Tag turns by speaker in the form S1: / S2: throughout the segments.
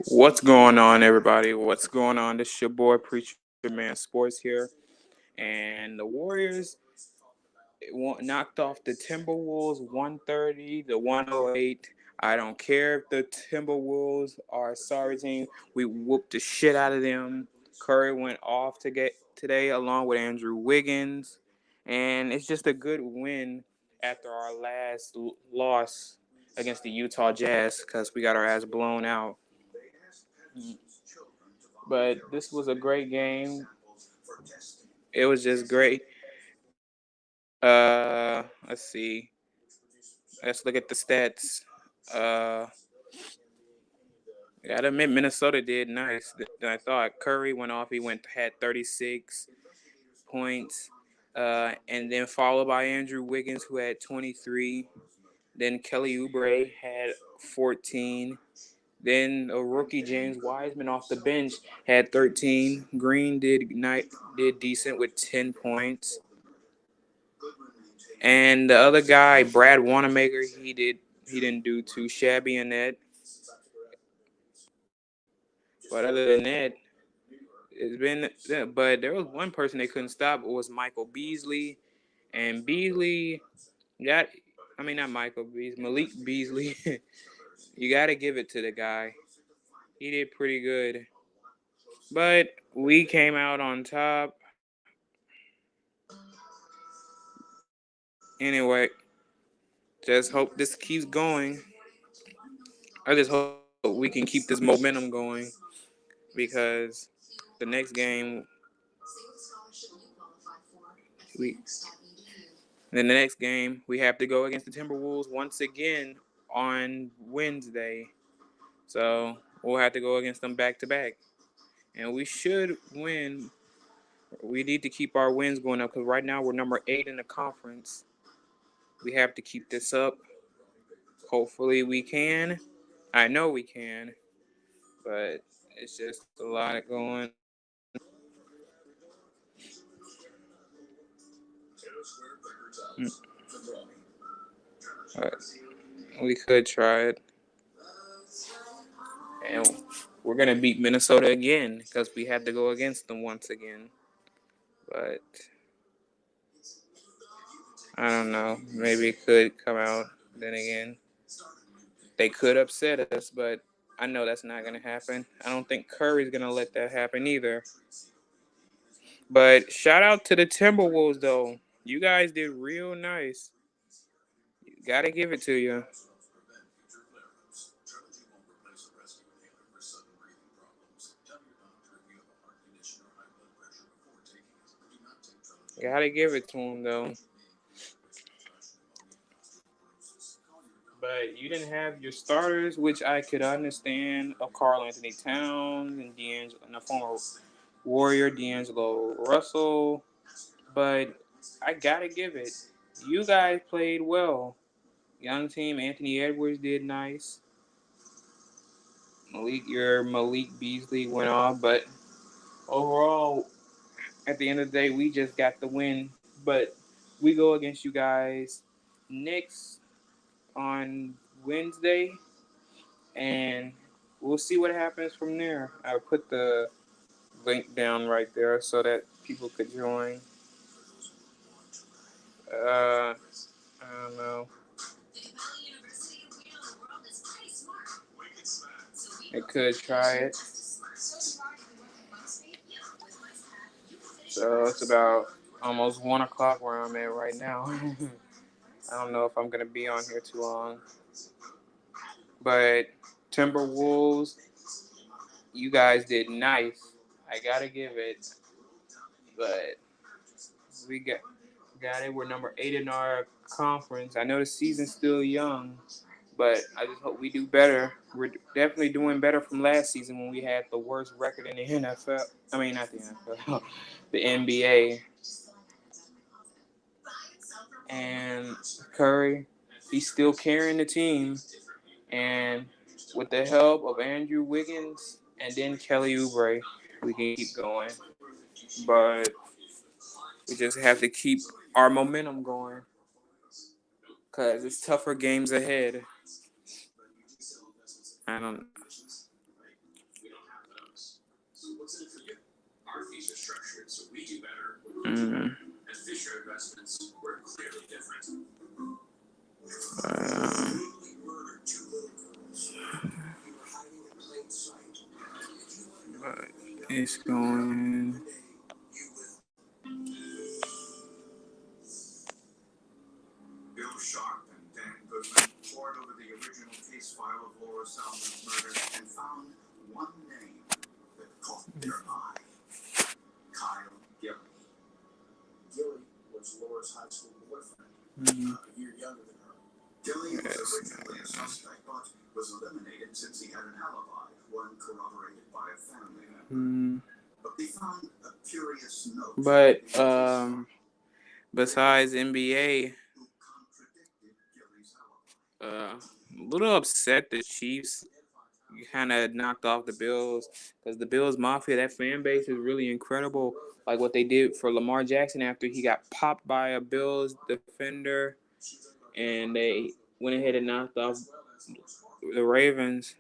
S1: What's going on, everybody? What's going on? This is your boy Preacher Man Sports here, and the Warriors knocked off the Timberwolves 130 to 108. I don't care if the Timberwolves are a sorry team. We whooped the shit out of them. Curry went off today along with Andrew Wiggins, and it's just a good win after our last loss against the Utah Jazz because we got our ass blown out. But this was a great game. It was just great. Let's see. Let's look at the stats. Uh, Gotta admit, Minnesota did nice. I thought Curry went off. He had 36 points, and then followed by Andrew Wiggins, who had 23. Then Kelly Oubre had 14. Then a rookie, James Wiseman, off the bench had 13. Green did decent with 10 points. And the other guy, Brad Wanamaker, he didn't do too shabby in that. But other than that, but there was one person they couldn't stop. It was Michael Beasley. And Beasley not Michael Beasley, Malik Beasley. You got to give it to the guy. He did pretty good. But we came out on top. Anyway, just hope this keeps going. I just hope we can keep this momentum going because the next game we have to go against the Timberwolves once again on Wednesday. So we'll have to go against them back to back. And we should win. We need to keep our wins going up because right now we're number 8 in the conference. We have to keep this up. Hopefully we can. I know we can. But it's just a lot going. But we could try it. And we're going to beat Minnesota again because we had to go against them once again. But I don't know. Maybe it could come out. Then again, they could upset us, but I know that's not going to happen. I don't think Curry's going to let that happen either. But shout out to the Timberwolves, though. You guys did real nice. Got to give it to you. Got to give it to them, though. But you didn't have your starters, which I could understand, of Karl Anthony Towns and the former Warrior D'Angelo Russell. But I got to give it. You guys played well. Young team, Anthony Edwards did nice. Malik Beasley went off, but overall, at the end of the day, we just got the win. But we go against you guys next on Wednesday, and we'll see what happens from there. I'll put the link down right there so that people could join. I don't know. I could try it. So it's about almost 1 o'clock where I'm at right now. I don't know if I'm going to be on here too long. But Timberwolves, you guys did nice. I got to give it. But we got it. We're number 8 in our conference. I know the season's still young, But I just hope we do better. We're definitely doing better from last season when we had the worst record in the NFL. I mean, not the NFL, the NBA. And Curry, he's still carrying the team. And with the help of Andrew Wiggins and then Kelly Oubre, we can keep going. But we just have to keep our momentum going because it's tougher games ahead. I don't. Mm. Uh, it's going. Mm. Mm. But besides NBA, a little upset the Chiefs kind of knocked off the Bills because the Bills Mafia, that fan base is really incredible. Like what they did for Lamar Jackson after he got popped by a Bills defender, and they went ahead and knocked off the Ravens.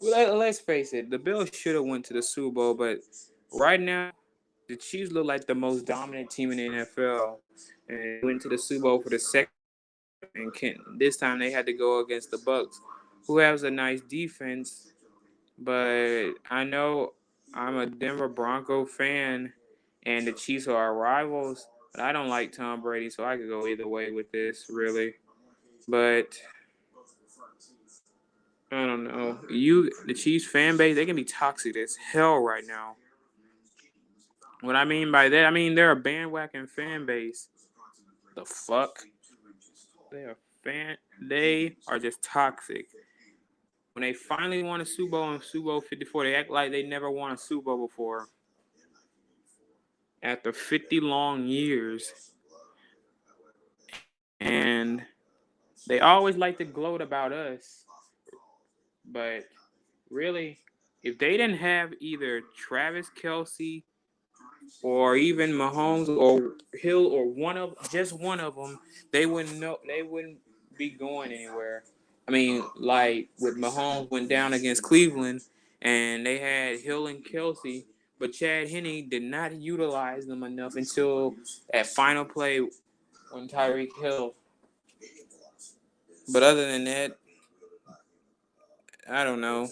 S1: Let's face it, the Bills should have went to the Super Bowl, but right now the Chiefs look like the most dominant team in the NFL, and they went to the Super Bowl for the second. And this time they had to go against the Bucks, who has a nice defense. But I know I'm a Denver Bronco fan, and the Chiefs are our rivals. But I don't like Tom Brady, so I could go either way with this, really. But I don't know. The Chiefs fan base, they can be toxic as hell right now. What I mean by that, I mean they're a bandwagon fan base. The fuck? They are just toxic. When they finally won a Super Bowl in Super Bowl 54, they act like they never won a Super Bowl before. After 50 long years. And they always like to gloat about us. But really, if they didn't have either Travis Kelce or even Mahomes or Hill or just one of them, they wouldn't be going anywhere. I mean, like with Mahomes went down against Cleveland and they had Hill and Kelsey, but Chad Henne did not utilize them enough until that final play on Tyreek Hill. But other than that, I don't know.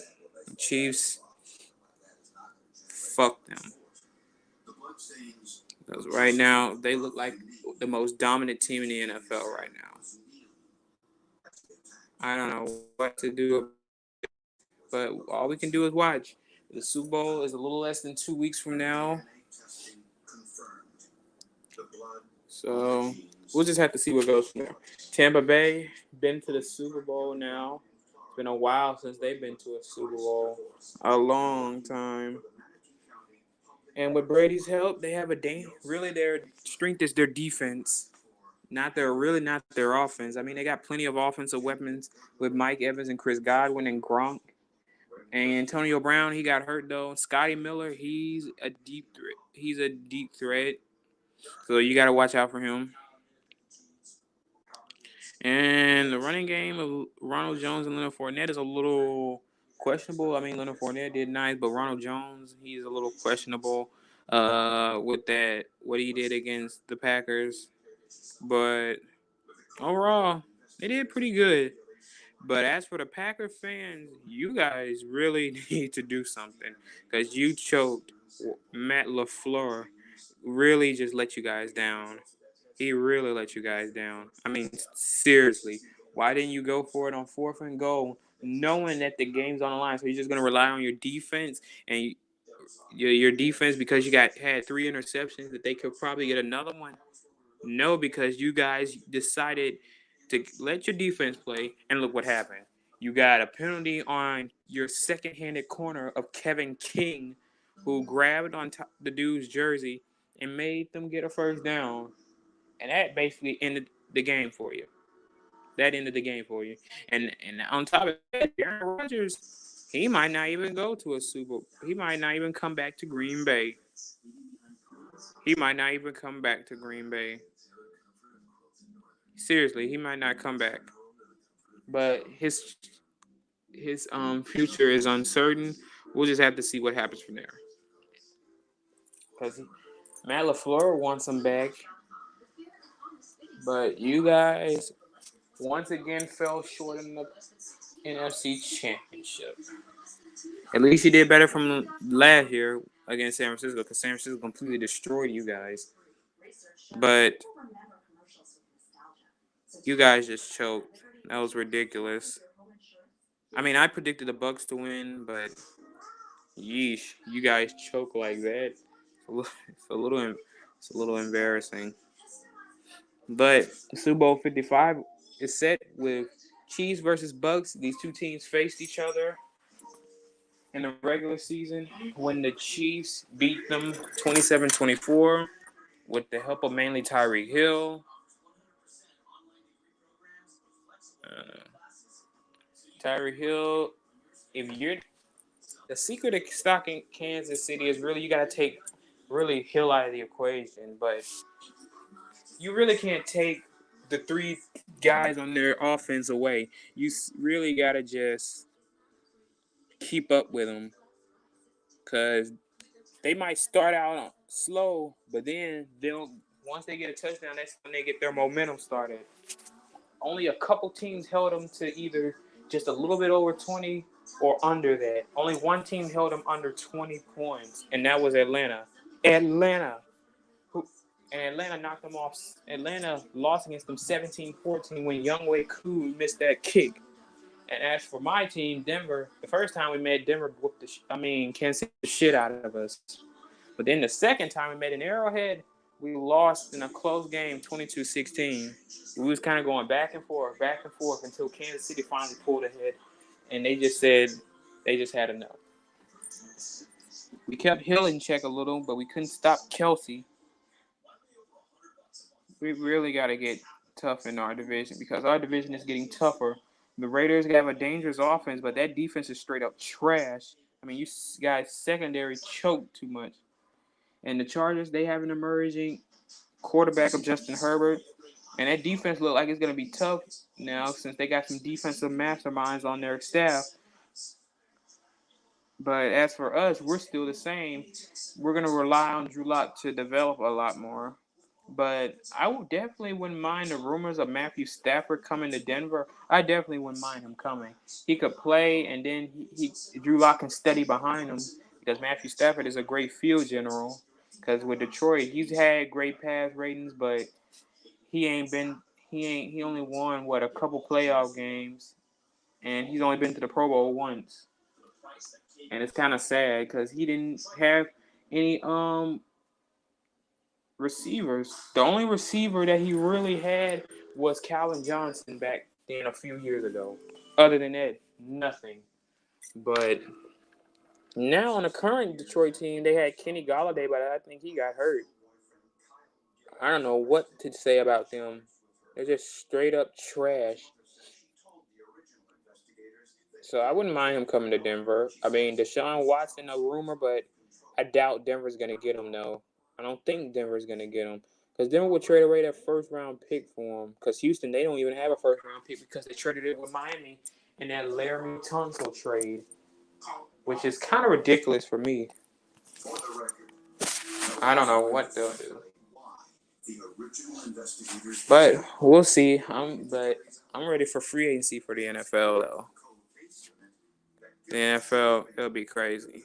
S1: Chiefs, fuck them. Because right now, they look like the most dominant team in the NFL right now. I don't know what to do, but all we can do is watch. The Super Bowl is a little less than 2 weeks from now. So we'll just have to see what goes from there. Tampa Bay, been to the Super Bowl now. It's been a while since they've been to a Super Bowl. A long time. And with Brady's help, they have really their strength is their defense. Not their offense. I mean, they got plenty of offensive weapons with Mike Evans and Chris Godwin and Gronk. And Antonio Brown, he got hurt though. Scotty Miller, he's a deep threat. He's a deep threat. So you got to watch out for him. And the running game of Ronald Jones and Leonard Fournette is a little questionable. I mean, Leonard Fournette did nice, but Ronald Jones, he's a little questionable with that, what he did against the Packers. But overall, they did pretty good. But as for the Packer fans, you guys really need to do something because you choked. Matt LaFleur really just let you guys down. He really let you guys down. I mean, seriously, why didn't you go for it on 4th and goal, knowing that the game's on the line? So you're just gonna rely on your defense and your defense because you had 3 interceptions that they could probably get another one. No, because you guys decided to let your defense play, and look what happened. You got a penalty on your second-handed corner of Kevin King, who grabbed on top the dude's jersey and made them get a first down. And that basically ended the game for you. That ended the game for you. And on top of that, Aaron Rodgers, he might not even go to a Super Bowl. He might not even come back to Green Bay. He might not even come back to Green Bay. Seriously, he might not come back. But his future is uncertain. We'll just have to see what happens from there. Because Matt LaFleur wants him back. But you guys once again fell short in the NFC Championship. At least you did better from last year against San Francisco, because San Francisco completely destroyed you guys. But you guys just choked. That was ridiculous. I mean, I predicted the Bucks to win, but yeesh, you guys choke like that. It's a little embarrassing. But Super Bowl 55 is set with Chiefs versus Bucks. These two teams faced each other in the regular season when the Chiefs beat them 27-24 with the help of mainly Tyreek Hill. Tyreek Hill, if you're the secret of stocking Kansas City is really you got to take really Hill out of the equation, but you really can't take the three guys on their offense away. You really got to just keep up with them, because they might start out slow, but then they'll once they get a touchdown, that's when they get their momentum started. Only a couple teams held them to either just a little bit over 20 or under that. Only one team held them under 20 points, and that was Atlanta. And Atlanta knocked them off. Atlanta lost against them 17-14 when Younghoe Koo missed that kick. And as for my team, Denver, the first time we met, Denver whooped Kansas City the shit out of us. But then the second time we met in Arrowhead, we lost in a close game, 22-16. We was kind of going back and forth until Kansas City finally pulled ahead, and they just said they just had enough. We kept Hill in check a little, but we couldn't stop Kelsey. We really got to get tough in our division, because our division is getting tougher. The Raiders have a dangerous offense, but that defense is straight up trash. I mean, you guys' secondary choked too much. And the Chargers, they have an emerging quarterback of Justin Herbert. And that defense look like it's going to be tough now, since they got some defensive masterminds on their staff. But as for us, we're still the same. We're going to rely on Drew Lock to develop a lot more. But I wouldn't mind the rumors of Matthew Stafford coming to Denver. I definitely wouldn't mind him coming. He could play, and then Drew Lock can steady behind him, because Matthew Stafford is a great field general. Because with Detroit, he's had great pass ratings, but he only won a couple playoff games, and he's only been to the Pro Bowl once. And it's kind of sad because he didn't have any receivers. The only receiver that he really had was Calvin Johnson back then a few years ago. Other than that, nothing. But now on the current Detroit team, they had Kenny Golladay, but I think he got hurt. I don't know what to say about them. They're just straight up trash. So I wouldn't mind him coming to Denver. I mean, Deshaun Watson, a rumor, but I doubt Denver's going to get him, though. I don't think Denver's going to get him. Because Denver would trade away their first-round pick for him. Because Houston, they don't even have a first-round pick because they traded it with Miami in that Laramie Tunsil trade, which is kind of ridiculous for me. I don't know what they'll do. But we'll see. I'm ready for free agency for the NFL, though. The NFL, it'll be crazy.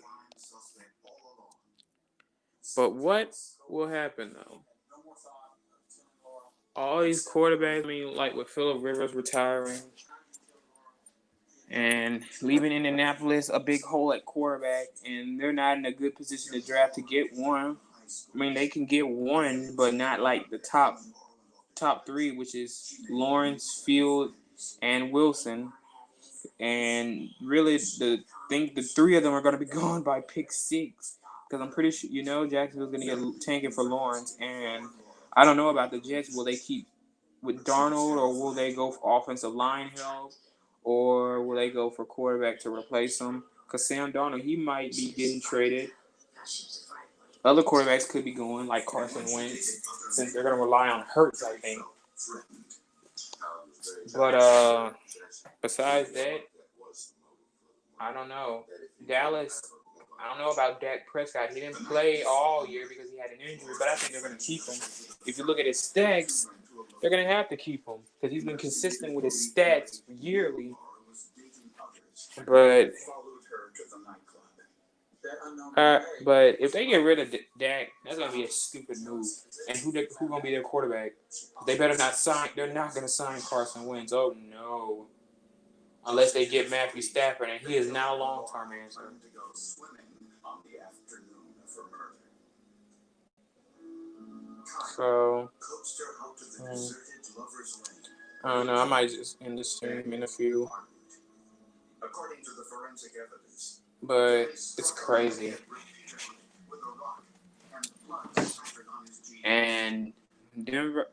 S1: But what will happen, though? All these quarterbacks, like with Phillip Rivers retiring and leaving Indianapolis a big hole at quarterback, and they're not in a good position to draft to get one. I mean, they can get one, but not like the top three, which is Lawrence, Field, and Wilson. And really, the three of them are going to be gone by pick 6 because I'm pretty sure Jacksonville's going to get tanking for Lawrence, and I don't know about the Jets. Will they keep with Darnold, or will they go for offensive line help, or will they go for quarterback to replace him? Because Sam Darnold, he might be getting traded. Other quarterbacks could be going, like Carson Wentz, since they're going to rely on Hurts, I think. But besides that, I don't know. Dallas, I don't know about Dak Prescott. He didn't play all year because he had an injury, but I think they're going to keep him. If you look at his stats, they're going to have to keep him because he's been consistent with his stats yearly. But if they get rid of Dak, that's going to be a stupid move. And who going to be their quarterback? They better not sign. They're not going to sign Carson Wentz. Oh, no. Unless they get Matthew Stafford, and he is now a long-term answer. So, I don't know. I might just end the stream in a few. But it's crazy. And Denver,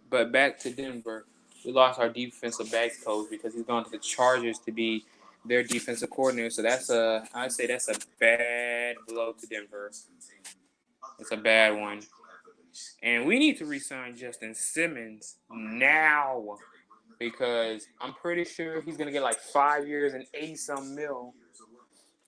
S1: but back to Denver. We lost our defensive backs coach because he's gone to the Chargers to be their defensive coordinator. So I'd say that's a bad blow to Denver. It's a bad one. And we need to re-sign Justin Simmons now because I'm pretty sure he's going to get like 5 years and 80-some mil.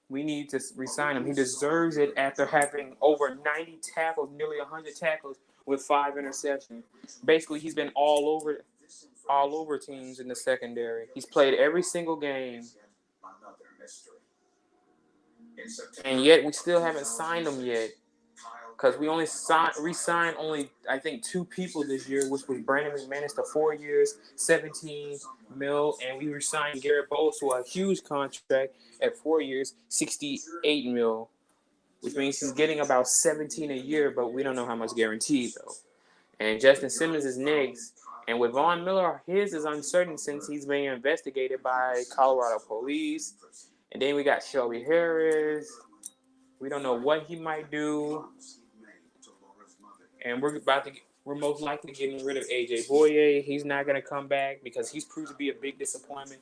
S1: We need to re-sign him. He deserves it after having over 90 tackles, nearly 100 tackles with 5 interceptions. Basically, he's been all over teams in the secondary. He's played every single game. And yet we still haven't signed him yet. Because we only re-signed I think 2 people this year, which was Brandon McManus to 4 years, 17 mil, and we re-signed Garrett Bowles to a huge contract at 4 years, 68 mil, which means he's getting about 17 a year, but we don't know how much guaranteed though. And Justin Simmons is next, and with Von Miller, his is uncertain since he's being investigated by Colorado police. And then we got Shelby Harris. We don't know what he might do. And we're most likely getting rid of AJ Boye. He's not going to come back because he's proved to be a big disappointment.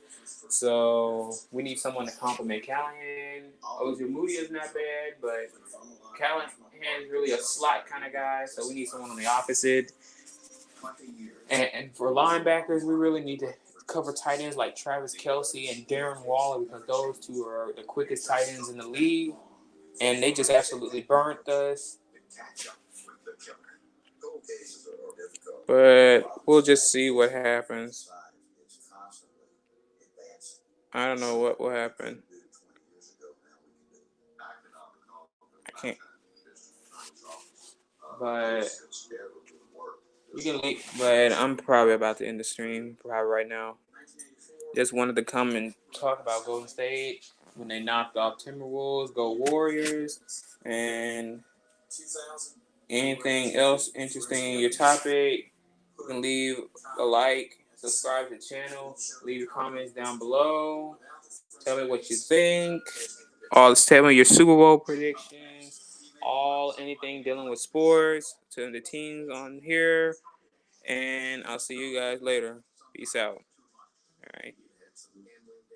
S1: So we need someone to complement Callahan. Ozu Moody is not bad, but Callahan is really a slot kind of guy. So we need someone on the opposite. And for linebackers, we really need to cover tight ends like Travis Kelce and Darren Waller because those two are the quickest tight ends in the league. And they just absolutely burnt us. But we'll just see what happens. I don't know what will happen. I can't. But you can leave. But I'm probably about to end the stream probably right now. Just wanted to come and talk about Golden State when they knocked off Timberwolves, go Warriors, and anything else interesting in your topic. You can leave a like, subscribe to the channel, leave your comments down below. Tell me what you think. Tell me your Super Bowl predictions. Anything dealing with sports to the teams on here. And I'll see you guys later. Peace out. All right.